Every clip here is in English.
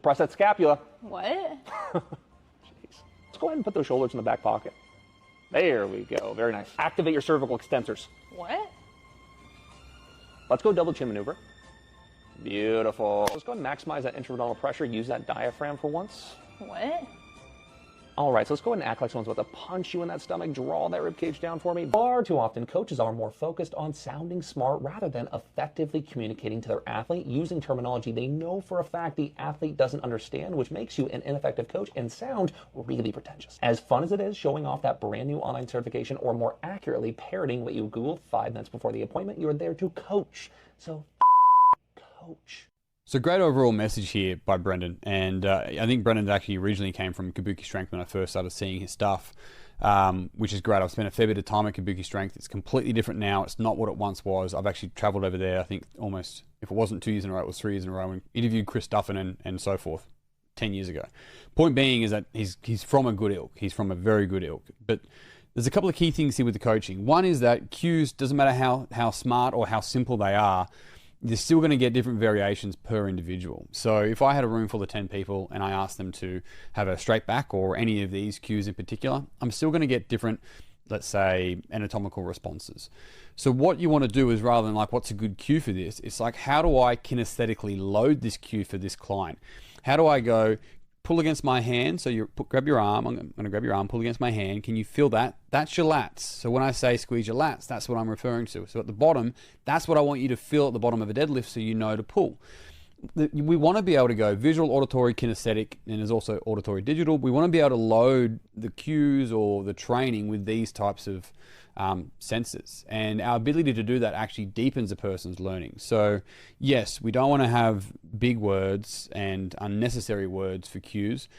Press that scapula. What? Jeez. Let's go ahead and put those shoulders in the back pocket. There we go. Very nice. Activate your cervical extensors. What? Let's go double chin maneuver. Beautiful. Let's go ahead and maximize that intra-abdominal pressure. Use that diaphragm for once. What? All right, so let's go ahead and act like someone's about to punch you in that stomach. Draw that ribcage down for me. Far too often, coaches are more focused on sounding smart rather than effectively communicating to their athlete using terminology they know for a fact the athlete doesn't understand, which makes you an ineffective coach and sound really pretentious. As fun as it is showing off that brand new online certification, or more accurately, parroting what you Googled 5 minutes before the appointment, you're there to coach. So, coach. So great overall message here by Brendan, and I think Brendan actually originally came from Kabuki Strength when I first started seeing his stuff, which is great. I've spent a fair bit of time at Kabuki Strength. It's completely different now. It's not what it once was. I've actually traveled over there, I think almost, if it wasn't 2 years in a row, it was 3 years in a row, and interviewed Chris Duffin and so forth 10 years ago. Point being is that he's from a good ilk. He's from a very good ilk. But there's a couple of key things here with the coaching. One is that cues, doesn't matter how smart or how simple they are, you're still going to get different variations per individual. So if I had a room full of 10 people and I asked them to have a straight back or any of these cues in particular, I'm still going to get different, let's say, anatomical responses. So what you want to do is, rather than like, what's a good cue for this? It's like, how do I kinesthetically load this cue for this client? How do I go, pull against my hand? So you grab your arm. I'm going to grab your arm, pull against my hand. Can you feel that? That's your lats. So when I say squeeze your lats, that's what I'm referring to. So at the bottom, that's what I want you to feel at the bottom of a deadlift so you know to pull. We want to be able to go visual, auditory, kinesthetic, and there's also auditory digital. We want to be able to load the cues or the training with these types of senses, and our ability to do that actually deepens a person's learning. So yes, we don't want to have big words and unnecessary words for cues,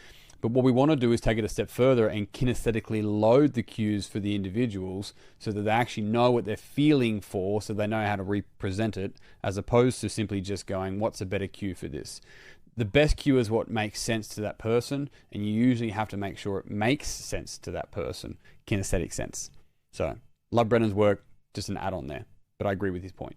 but what we want to do is take it a step further and kinesthetically load the cues for the individuals so that they actually know what they're feeling for, so they know how to represent it, as opposed to simply just going, what's a better cue for this? The best cue is what makes sense to that person, and you usually have to make sure it makes sense to that person, kinesthetic sense. So love Brendan's work, just an add-on there, but I agree with his point.